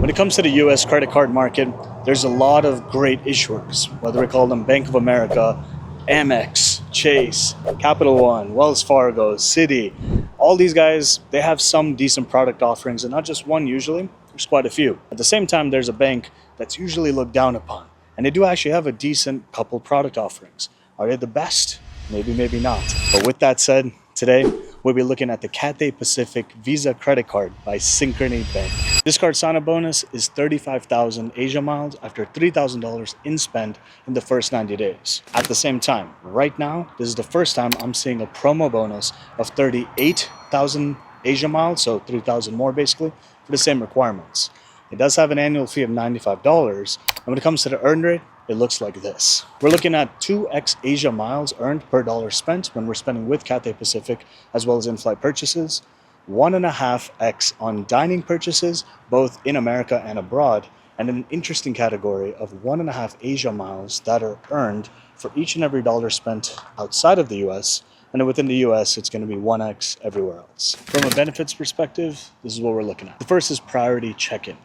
When it comes to the US credit card market, there's a lot of great issuers, whether we call them Bank of America, Amex, Chase, Capital One, Wells Fargo, Citi. All these guys, they have some decent product offerings, and not just one usually, there's quite a few. At the same time, there's a bank that's usually looked down upon, and they do actually have a decent couple product offerings. Are they the best? Maybe, maybe not. But with that said, today we'll be looking at the Cathay Pacific Visa credit card by Synchrony Bank. This card sign-up bonus is 35,000 Asia miles after $3,000 in spend in the first 90 days. At the same time, right now, this is the first time I'm seeing a promo bonus of 38,000 Asia miles, so 3,000 more basically, for the same requirements. It does have an annual fee of $95, and when it comes to the earn rate, it looks like this. We're looking at 2x Asia miles earned per dollar spent when we're spending with Cathay Pacific, as well as in-flight purchases, 1.5x on dining purchases, both in America and abroad, and an interesting category of 1.5 Asia miles that are earned for each and every dollar spent outside of the US, and then within the US, it's going to be 1x everywhere else. From a benefits perspective, this is what we're looking at. The first is priority check-in.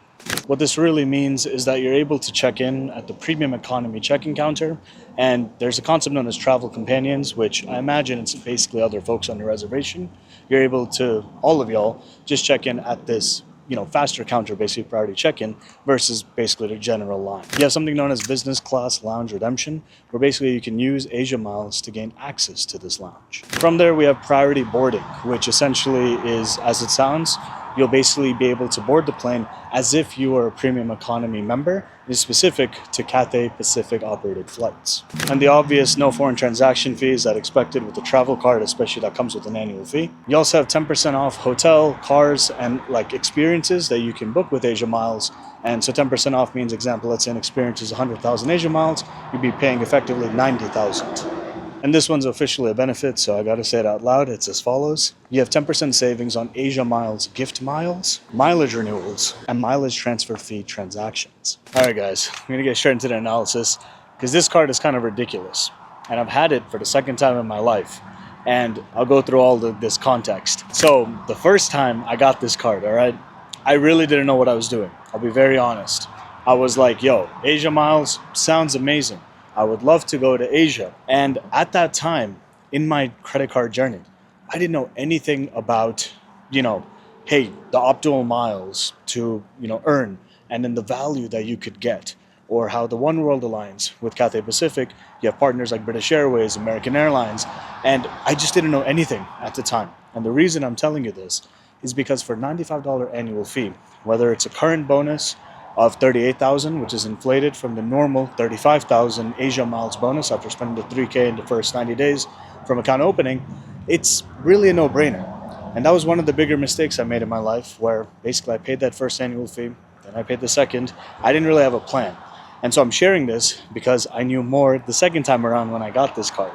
What this really means is that you're able to check in at the premium economy check-in counter, and there's a concept known as travel companions, which I imagine it's basically other folks on the reservation. You're able to, all of y'all, just check in at this, faster counter, basically priority check-in, versus basically the general line. You have something known as business class lounge redemption, where basically you can use Asia miles to gain access to this lounge. From there, we have priority boarding, which essentially is, as it sounds, you'll basically be able to board the plane as if you were a premium economy member. It is specific to Cathay Pacific operated flights. And the obvious no foreign transaction fees that expected with the travel card, especially that comes with an annual fee. You also have 10% off hotel, cars, and experiences that you can book with Asia Miles. And so 10% off means, example, let's say an experience is 100,000 Asia Miles, you'd be paying effectively 90,000. And this one's officially a benefit, so I gotta say it out loud. It's as follows. You have 10% savings on Asia Miles gift miles, mileage renewals, and mileage transfer fee transactions. All right, guys, I'm gonna get straight into the analysis because this card is kind of ridiculous. And I've had it for the second time in my life. And I'll go through all this context. So the first time I got this card, all right, I really didn't know what I was doing. I'll be very honest. I was like, yo, Asia Miles sounds amazing. I would love to go to Asia. And at that time, in my credit card journey, I didn't know anything about, hey, the optimal miles to, earn, and then the value that you could get, or how the One World Alliance with Cathay Pacific, you have partners like British Airways, American Airlines, and I just didn't know anything at the time. And the reason I'm telling you this is because for $95 annual fee, whether it's a current bonus of 38,000, which is inflated from the normal 35,000 Asia Miles bonus after spending the 3K in the first 90 days from account opening, it's really a no-brainer. And that was one of the bigger mistakes I made in my life, where basically I paid that first annual fee, then I paid the second. I didn't really have a plan. And so I'm sharing this because I knew more the second time around when I got this card.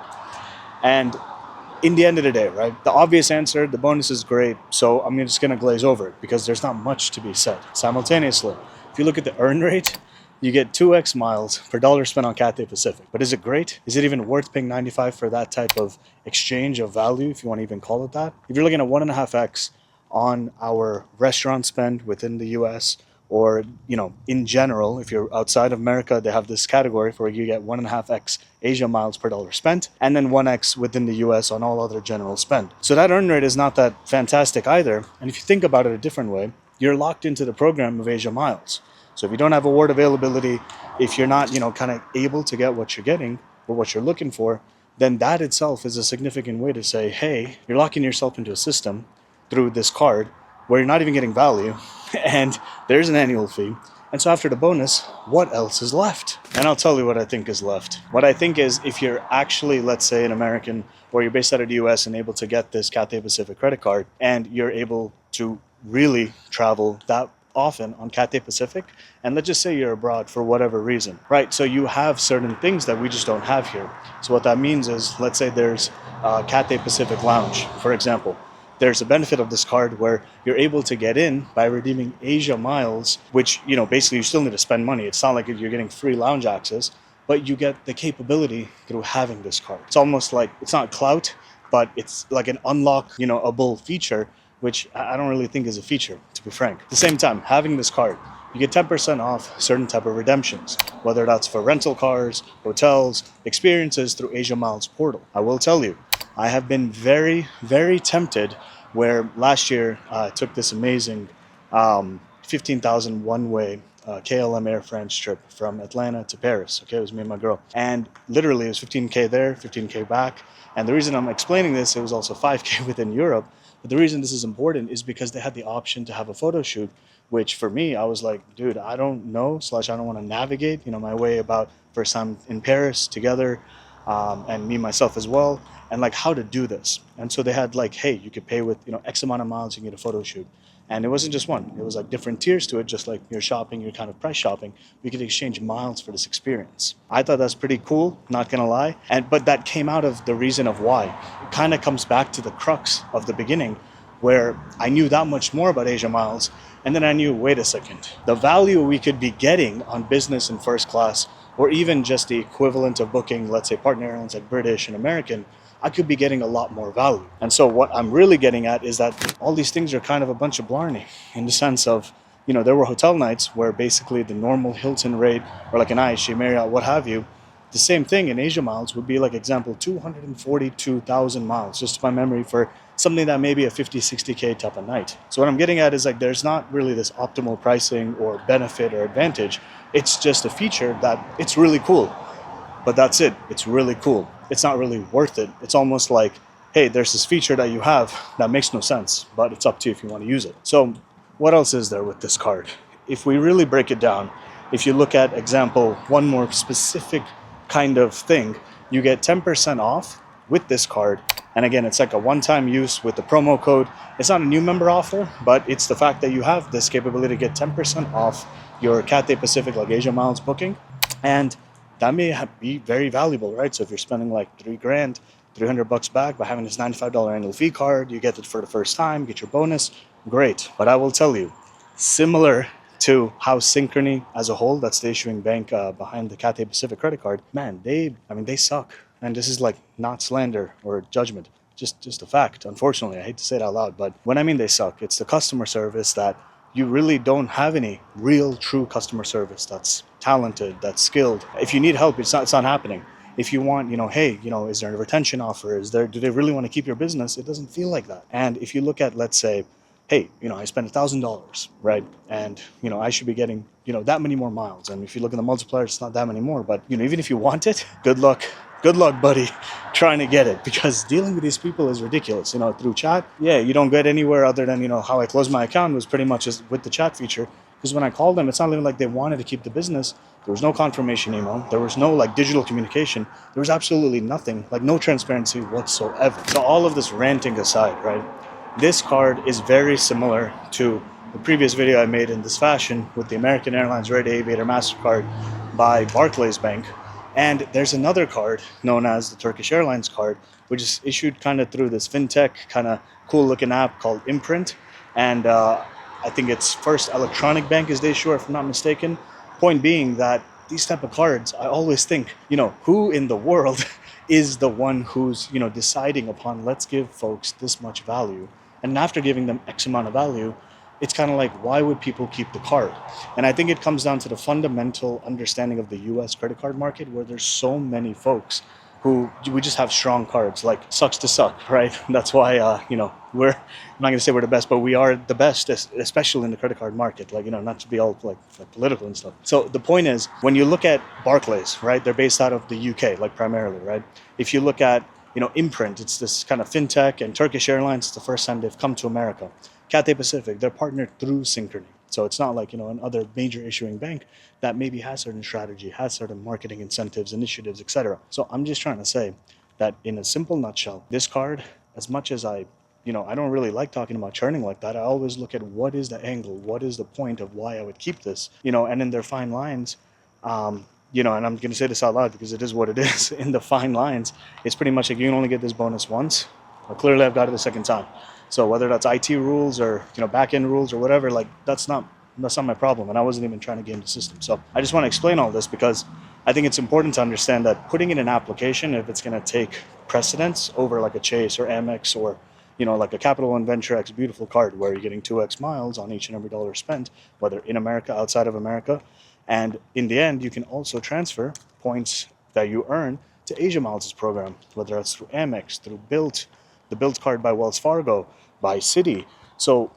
And in the end of the day, right, the obvious answer, the bonus is great, so I'm just gonna glaze over it because there's not much to be said. Simultaneously, if you look at the earn rate, you get 2x miles per dollar spent on Cathay Pacific. But is it great? Is it even worth paying 95 for that type of exchange of value, if you want to even call it that? If you're looking at 1.5x on our restaurant spend within the US, or, in general, if you're outside of America, they have this category where you get 1.5x Asia miles per dollar spent, and then 1x within the US on all other general spend. So that earn rate is not that fantastic either. And if you think about it a different way, you're locked into the program of Asia Miles. So if you don't have award availability, if you're not, kind of able to get what you're getting or what you're looking for, then that itself is a significant way to say, hey, you're locking yourself into a system through this card where you're not even getting value and there's an annual fee. And so after the bonus, what else is left? And I'll tell you what I think is left. What I think is if you're actually, let's say, an American or you're based out of the US and able to get this Cathay Pacific credit card and you're able to really travel that often on Cathay Pacific, and let's just say you're abroad for whatever reason, right? So you have certain things that we just don't have here. So what that means is, let's say there's Cathay Pacific Lounge, for example. There's a benefit of this card where you're able to get in by redeeming Asia Miles, which, basically you still need to spend money. It's not like you're getting free lounge access, but you get the capability through having this card. It's almost like, it's not clout, but it's like an unlockable feature, which I don't really think is a feature, to be frank. At the same time, having this card you get 10% off certain type of redemptions, whether that's for rental cars, hotels, experiences through Asia Miles portal. I will tell you, I have been very, very tempted where last year I took this amazing 15,000 one-way KLM Air France trip from Atlanta to Paris. Okay, it was me and my girl. And literally it was 15K there, 15K back. And the reason I'm explaining this, it was also 5K within Europe. But the reason this is important is because they had the option to have a photo shoot, which for me, I was like, dude, I don't know, / I don't want to navigate, my way about first time in Paris together, and me, myself as well, and like how to do this. And so they had like, hey, you could pay with, X amount of miles, you can get a photo shoot. And it wasn't just one, it was like different tiers to it, just like you're shopping, you're kind of price shopping. We could exchange miles for this experience. I thought that's pretty cool, not gonna lie. But that came out of the reason of why. It kind of comes back to the crux of the beginning, where I knew that much more about Asia Miles. And then I knew, wait a second, the value we could be getting on business and first class, or even just the equivalent of booking, let's say partner airlines like British and American, I could be getting a lot more value. And so what I'm really getting at is that all these things are kind of a bunch of blarney, in the sense of, there were hotel nights where basically the normal Hilton rate, or like an IHG, Marriott, what have you, the same thing in Asia Miles would be like example 242,000 miles, just by memory, for something that may be a 50, 60K type of night. So what I'm getting at is like there's not really this optimal pricing or benefit or advantage. It's just a feature that it's really cool. But that's it. It's really cool. It's not really worth it. It's almost like, hey, there's this feature that you have that makes no sense, but it's up to you if you want to use it. So what else is there with this card? If we really break it down, if you look at example, one more specific kind of thing, you get 10% off with this card. And again, it's like a one-time use with the promo code. It's not a new member offer, but it's the fact that you have this capability to get 10% off your Cathay Pacific like Asia Miles booking. And that may be very valuable, right? So if you're spending like $3,000, $300 back by having this $95 annual fee card, you get it for the first time, get your bonus, great. But I will tell you, similar to how Synchrony as a whole, that's the issuing bank behind the Cathay Pacific Credit Card, man, they suck. And this is like not slander or judgment, just a fact. Unfortunately, I hate to say it out loud, but when I mean they suck, it's the customer service that you really don't have any real true customer service that's talented, that's skilled. If you need help, it's not happening. If you want, hey, is there a retention offer? Do they really want to keep your business? It doesn't feel like that. And if you look at, let's say, hey, I spent $1,000, right? And, I should be getting, that many more miles. And if you look at the multiplier, it's not that many more. But, even if you want it, good luck, buddy, trying to get it, because dealing with these people is ridiculous. Through chat, yeah, you don't get anywhere other than, how I closed my account was pretty much just with the chat feature. Because when I called them, it's not even like they wanted to keep the business. There was no confirmation email. There was no like digital communication. There was absolutely nothing, like no transparency whatsoever. So all of this ranting aside, right? This card is very similar to the previous video I made in this fashion with the American Airlines Red Aviator MasterCard by Barclays Bank. And there's another card known as the Turkish Airlines card, which is issued kind of through this fintech kind of cool looking app called Imprint. And I think it's First Electronic Bank is the issuer, if I'm not mistaken. Point being that these type of cards, I always think, who in the world is the one who's, deciding upon, let's give folks this much value. And after giving them X amount of value, it's kind of like, why would people keep the card? And I think it comes down to the fundamental understanding of the US credit card market, where there's so many folks who we just have strong cards, like sucks to suck, right? That's why, I'm not going to say we're the best, but we are the best, especially in the credit card market, like, not to be all like political and stuff. So the point is, when you look at Barclays, right, they're based out of the UK, like primarily, right? If you look at, Imprint, it's this kind of fintech, and Turkish Airlines, it's the first time they've come to America. Cathay Pacific, they're partnered through Synchrony. So it's not like, another major issuing bank that maybe has certain strategy, has certain marketing incentives, initiatives, etc. So I'm just trying to say that in a simple nutshell, this card, as much as I don't really like talking about churning like that, I always look at what is the angle, what is the point of why I would keep this, and in their fine lines, and I'm going to say this out loud because it is what it is. In the fine lines, it's pretty much like you can only get this bonus once. Well, clearly I've got it the second time. So whether that's IT rules or back-end rules or whatever, like that's not my problem. And I wasn't even trying to game the system. So I just want to explain all this because I think it's important to understand that putting in an application, if it's going to take precedence over like a Chase or Amex or like a Capital One Venture X beautiful card where you're getting 2x miles on each and every dollar spent, whether in America, outside of America. And in the end, you can also transfer points that you earn to Asia Miles' program, whether that's through Amex, through Built, the Built card by Wells Fargo, by Citi. So,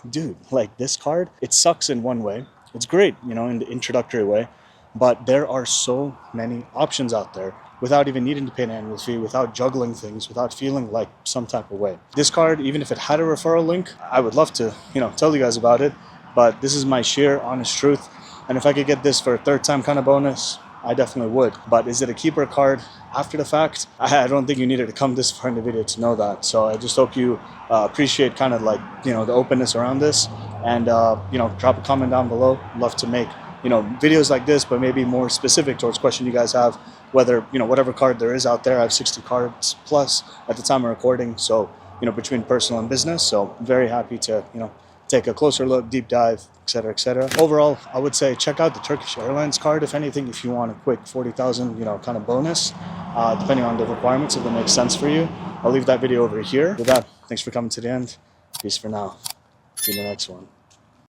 dude, like this card, it sucks in one way. It's great, in the introductory way, but there are so many options out there without even needing to pay an annual fee, without juggling things, without feeling like some type of way. This card, even if it had a referral link, I would love to, tell you guys about it, but this is my sheer honest truth. And if I could get this for a third time kind of bonus, I definitely would. But is it a keeper card after the fact? I don't think you needed to come this far in the video to know that. So I just hope you appreciate kind of like, the openness around this, and, drop a comment down below. Love to make, videos like this, but maybe more specific towards question you guys have, whether, whatever card there is out there. I have 60 cards plus at the time of recording. So, between personal and business. So very happy to, take a closer look, deep dive, etc., etc. Overall, I would say check out the Turkish Airlines card, if anything, if you want a quick 40,000, kind of bonus, depending on the requirements, if it makes sense for you. I'll leave that video over here. With that, thanks for coming to the end. Peace for now. See you in the next one.